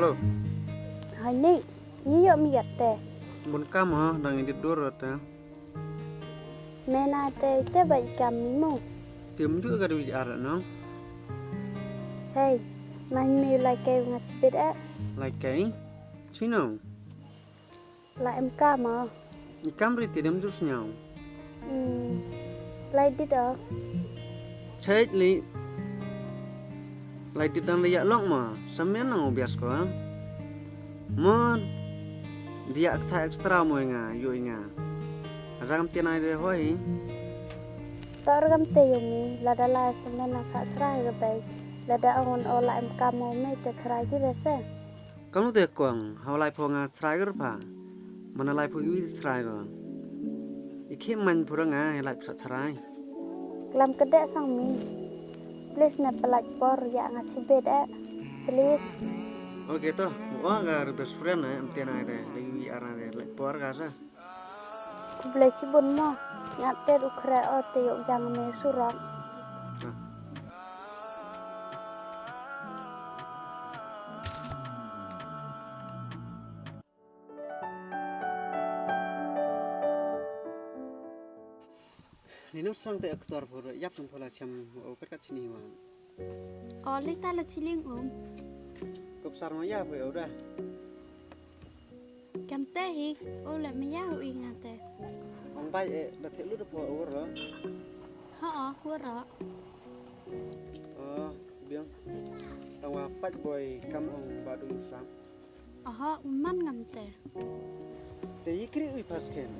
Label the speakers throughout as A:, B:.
A: Halo.
B: Hai Nick, ni yuk miat teh.
A: Bun kam ha, dang edit dur ta.
B: Nena teh teh baik kami mu.
A: Tium juga kada wi ara no.
B: Hey, man mi lai kau ngat sepit
A: Like kai. Chino.
B: Lai em kam ah.
A: Ni kam ri tidam jus nyau.
B: Lai đi đó.
A: Chait li. Lai tidam li ya long ma. Samyan nang bias ko ha. Mon. Dia tha extra mo nga, yo nga. Ram tianai de hoi.
B: Tor gam teh yumi, lada la semen nang sak serai ke baik. Lada angon o lai em kam mo me te serai ki rasa.
A: Kamu te kong, hau lai po nga serai ger pa. Mana lai po wi serai ko. Iki man pura nga lai sa serai.
B: Kelam kedek sang mi. Please na pelaj por ya ngat sepit Please.
A: Oke toh, wah gar best friend am tianai de, lagi ara de lai por ga sa.
B: Boleh cibun mo. Ngat teh ukre o te yuk yang me surat.
A: Nino sang te aktor por yap sang pola cham o kat sini wa.
B: Oli ta la chiling
A: Kop sar ma ya pe udah.
B: Kam teh hi, o la me ya hu ingat teh.
A: Ong bai da the lu da po o ro.
B: Ha, kurang.
A: Oh, biang. Tawa pat boy kam ong ba du sam.
B: Aha, man ngam teh.
A: Te ikri ui pasken.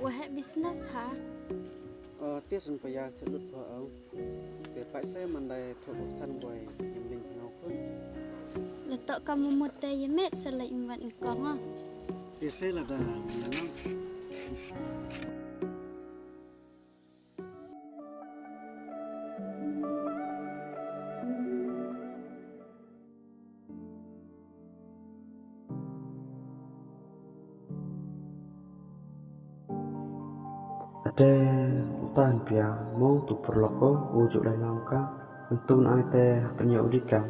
B: Wah business pa.
A: Tia sun pa ya the lu po au. Te pa se man dai tho than boy yim ling ngau kun.
B: Letak kamu mute yemet selai imbat engkau ha.
A: Te se la da ya no.
C: Ada tahan pia mau tu perloko wujud lai langka untuk ai teh tanya udika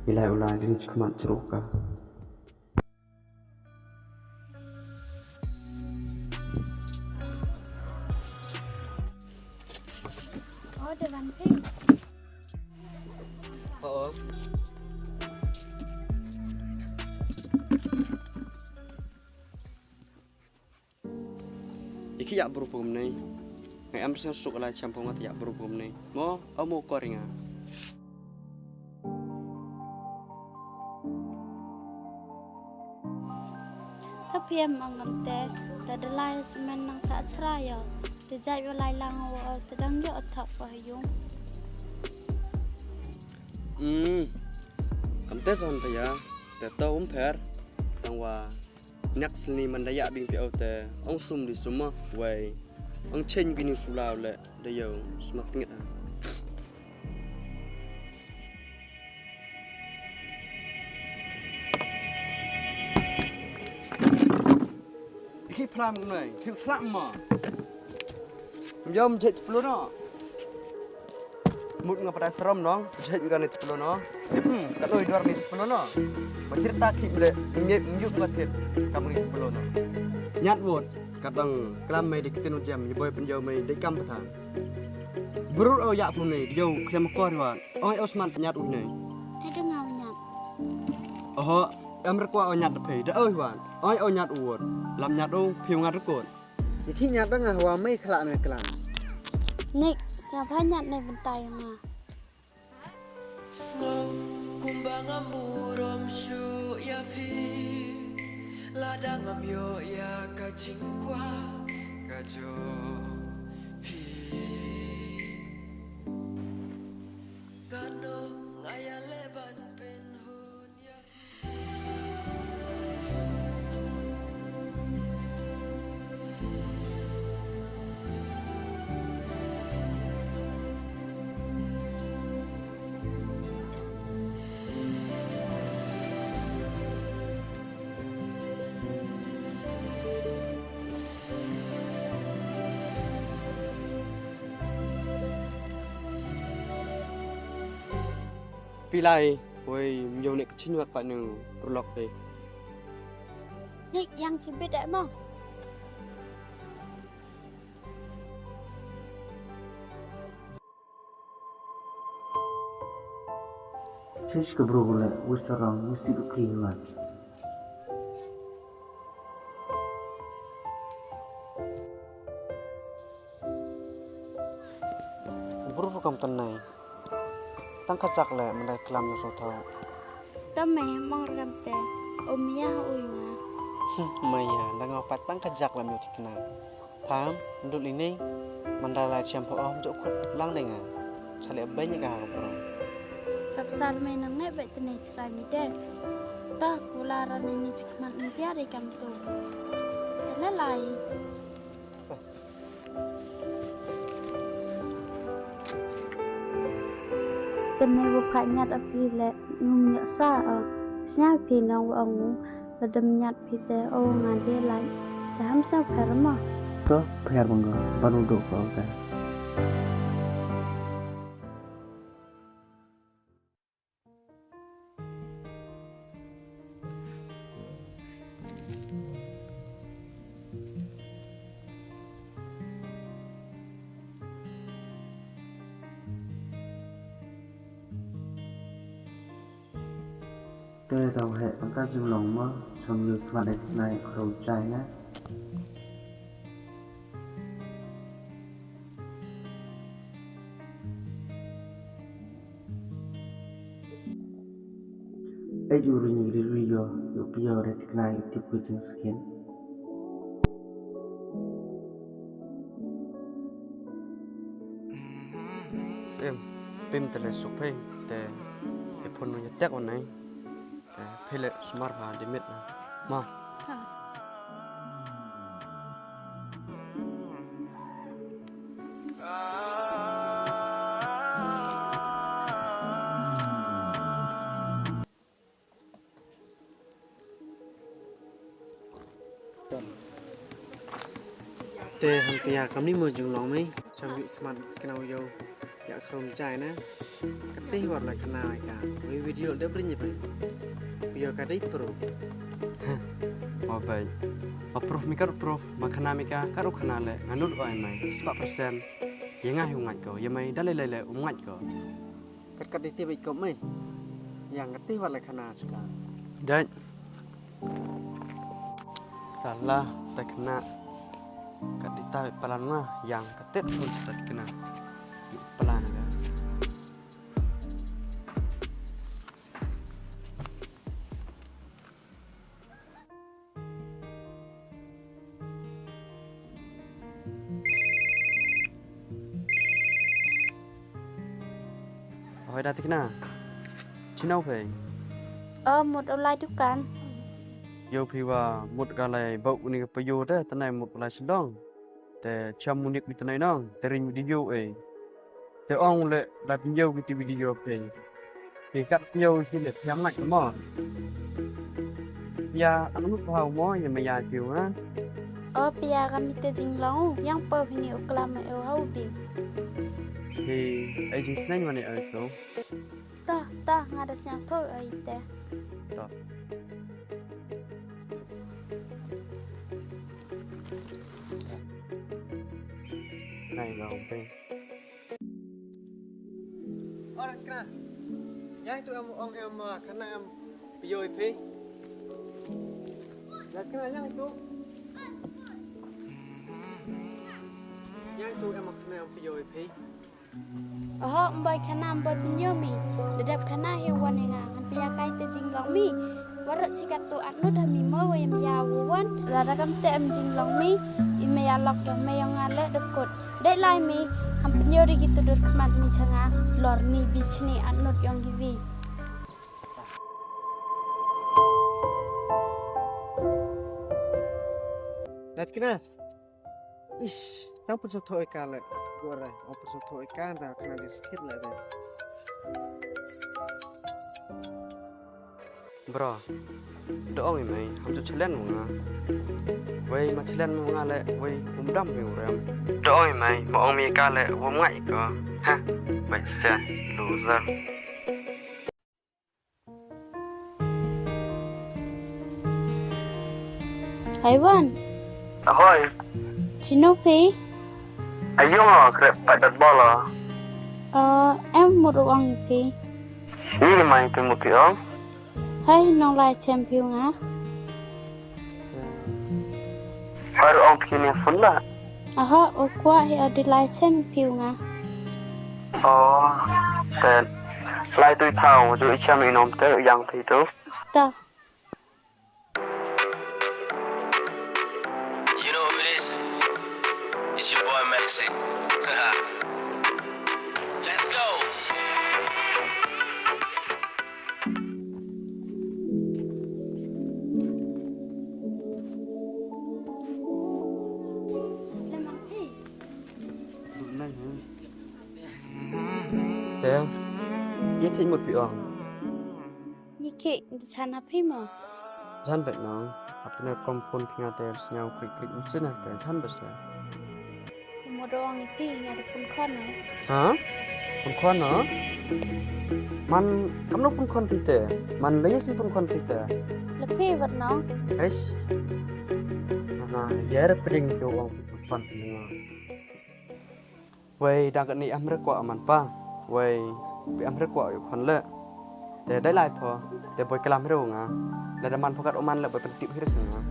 C: ilai ulai ini cuma ceruka
B: Oh, dewan pink.
A: Oh. Iki yak berhubung ni. Ngai am sen suk lai campur ngat yak berhubung ni. Mo, amu koringa.
B: Tapi em ngam teh, tada lai semen nang sak serai yo. Tejai yo lai lang wo tedang yo otak pahayung.
A: Kam te son pa ya. Te to per. Tang wa nak seni mandaya bing pi te. Ong sum di suma wai. Ong chen gini sulau le de yo smak ngit. Iki plam ngai, thiu thlam ma. Yom chet plu no. Mut ngapa strom dong, chet ngani plu no. Kat oi dor ni plu no. Ba cerita ki ble nyep nyuk batit kamu ni plu no. Nyat wot kadang klam mai dik tenu jam ni boy penjau mai dik kam patang. Berul o yak plu ni yo klem ko wan. Oi osman nyat u ni.
B: Ada ngau nyap.
A: Oh, em rekwa o nyat pe da oi wan. Oi o nyat uot. Lam nyat o phiu ngat rekot. Ki nyat da nga wa mai khla na klam.
B: Nick, siapa nyat ne bentai nga.
D: Kumbang amurom shu ya pi ladang am yo ya ka chingkwa ka jo pi kano ngaya leban pen hun ya
A: Pilai Woi, menjauh nek kecil buat pak neng perlok deh.
B: Nik yang cibit dak mau.
C: Cish ke bro gula, wisarang mesti kekeliruan.
A: Buru kam tenai. Tangkat cak le mendai kelam yo sotau.
B: Tame mong ram te. Omia ui nga.
A: Maya, dah ngapat tangkat cak le miut kena. Tham, ndul ini mandala ciampo om jok kut lang dengan. Cale banyak kah bro.
B: Kapsar me nang ne bet tenai cerai mi de. Ta kularan ini cikmat menjadi kam tu. Telalai. Tenai buka nyat api le nyumyak sa Snya pi nang wang ladam nyat pi te o ngade lai. Taham sa perma.
C: Ke bayar bangga, baru duduk kau kan. Tê đầu hệ bằng các dương lòng mơ, trong như mặt đẹp này khẩu trai nhé. Ấy dù rồi nhìn đi rồi dù bây giờ đẹp này tiếp quy trình skin.
A: Xem, pim tele supai, te epon nya tek on nai. Te pele smart ba dimit na. Ma. Te hampir kami mau jung long mai, sambil keman kenal yo. Ya krom chai na. Katih war la kenal ka. Video dia berinyi pai. Biar kadai pro. Oh baik. Approve mi karo proof, makana mi ka karo kanale nganul oi mai 4%. Ya ngah hungat ko, ya mai dalai ungat ko. Kat itu baik ko mai. Yang katih war la kana suka. Dan salah tak kena kadita pelan mah yang ketet pun sudah kena pelan ya. Oi Datikna. Chinau pe.
B: Một online tu kan.
A: Yo phi wa một cái này bậu ni cái payo đó, tên này một cái sendong. Te cham unik ni tanai nong, terin video eh. Te ong le la video cái video pe. Thì cắt video thì để nhắm lại cái mỏ. Ya anh lúc thầu mỏ ya mày ya chiều á.
B: Pia kami te jing long yang per ni uklam eu hau di.
A: Thì ai chính snake mà này ở chỗ.
B: Ta ngada siang thôi ai te.
A: Đó. Này là ông tên. Ora kena. Yang itu ông em karena em video IP. Ya kena yang itu. Yang itu em kena em video IP.
B: Mbay kana mbay penyomi. Dedap kana hewan yang akan pia kai te jing long mi. Warat cikat tu anu dah mi mau yang ya wan. Lara kam te em jing long mi. Ime ya lok yang me yang ngale dekut. Dek lai mi. Hampir nyori gitu dur kemat mi canga. Lor mi beach ni anu yang givi.
A: Datikna. Ish, tao pun satu ikan le. Gua rai, aku pun satu ikan dah kena diskit le deh. Bro, doang ini, hamtu challenge munga. Wei ma challenge munga le, wei umdam mi uram. Doang ini, mau mi kale, wo ngai ko. Ha, wei sen loser.
B: Haiwan.
C: Ahoy,
B: Chinopi.
C: ayung krep padat bola.
B: Em một đồ ăn thì.
C: Ini main temu piong.
B: Hay nong lai champion á.
C: Baru orang begini pun lah.
B: Qua thì ở đi lai champion á.
C: Oh, dan lai tôi tahu tu icham inom tu yang itu.
B: Ta.
E: You know who it is? It's your boy Maxi. Let's go.
B: Selamat pagi.
A: Teng, ye thích một vị ông,
B: Nicky, chana phi mà.
A: chan bẹt nong, học từ nơi công phun phi ngã teng, nhau krik krik xin nè teng chan bẹt sẹ.
B: Một đồ ăn phi nhà được con con nữa.
A: Hả? Pun kwan no? Man, kamu pun kwan pite, man lagi sih pun kwan pite.
B: Là phi vật nó.
A: Eish, dia ada peding tu orang pun kwan pite. Wei, dah kat ni amre kuat man pa. Wei, bị amre kuatอยู่คนละแต่ได้หลายพอแต่บ่กลามให้รู้งะแล้วแต่มันพอกัดอมันแล้วบ่เป็นติบให้ได้ถึงงะ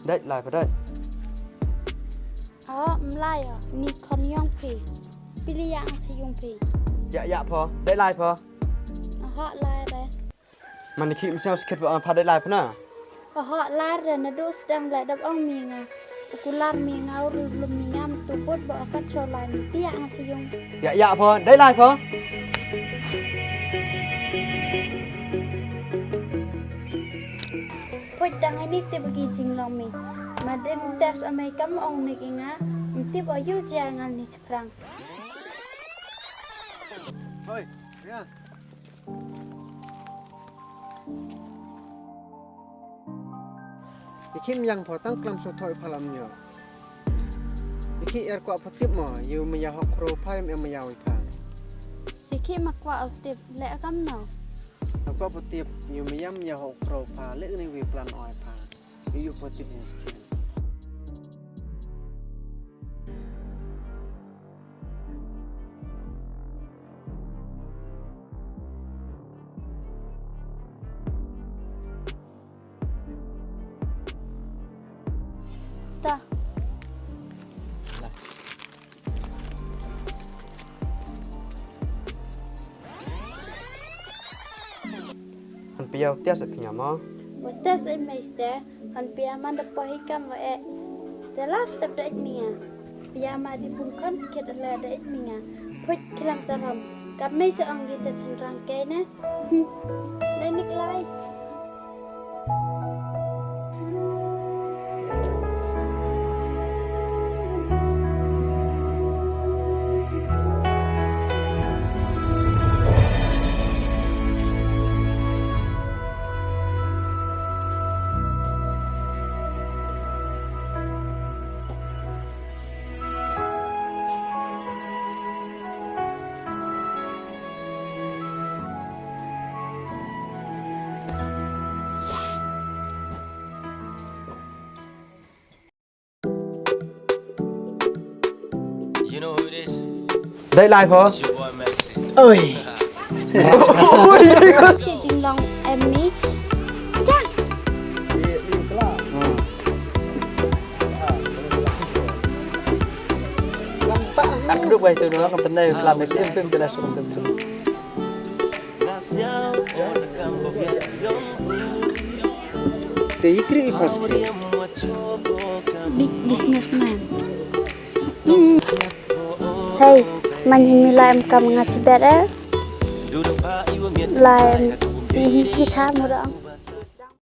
A: ได้หลายพอได้
B: Lai à, ni con yong phi. Pili yang si yong phi.
A: ยะพอได้หลายพอ
B: Lai đây.
A: มันนี่คิดมันเซลสเก็ตบ่พอได้หลายพอน่ะ
B: Lai rồi nó đu sedang lại đập ông miếng à. Ukular miếng áo rồi lùm miếng am tu bút bỏ cắt cho lại ni yang si yong.
A: ยะพอได้หลายพอ
B: Poi dang ini te bagi jinglong mi. Madem das amai kam ong ni kinga. Nanti bayu jangan ni seberang.
A: Oi, ya.
F: Nicky yang potang kelam sotoi palamnya. Nicky ko apatip mo, yu mayahok ro payam yang mayawi pa.
B: Diki makwa optip le kam no.
F: Ko apatip yu mayam mayahok ro pa le ni wi plan oi pa. Yu potip ni skin.
B: Ta.
A: Han piau tia sa pinya mo.
B: Wata sa meister han piaman da pohikam wa e. The last step da itminga. Piama di pungkan sikit ala da itminga. Put kelam saram. Kami seorang kita senrang kena. Lenik lai.
E: You know who it is?
A: ได้หลายพอ
E: It's your boy Maxi.
A: Oi.
B: Ki jinglong em ni. Jang.
A: Tak duduk baik tu no, kan pandai kelam ni film jelas betul.
F: Te ikri ifas kri.
B: Big businessman. Hey, manhin nila em kam ngaci bere. Lain ini kita murang.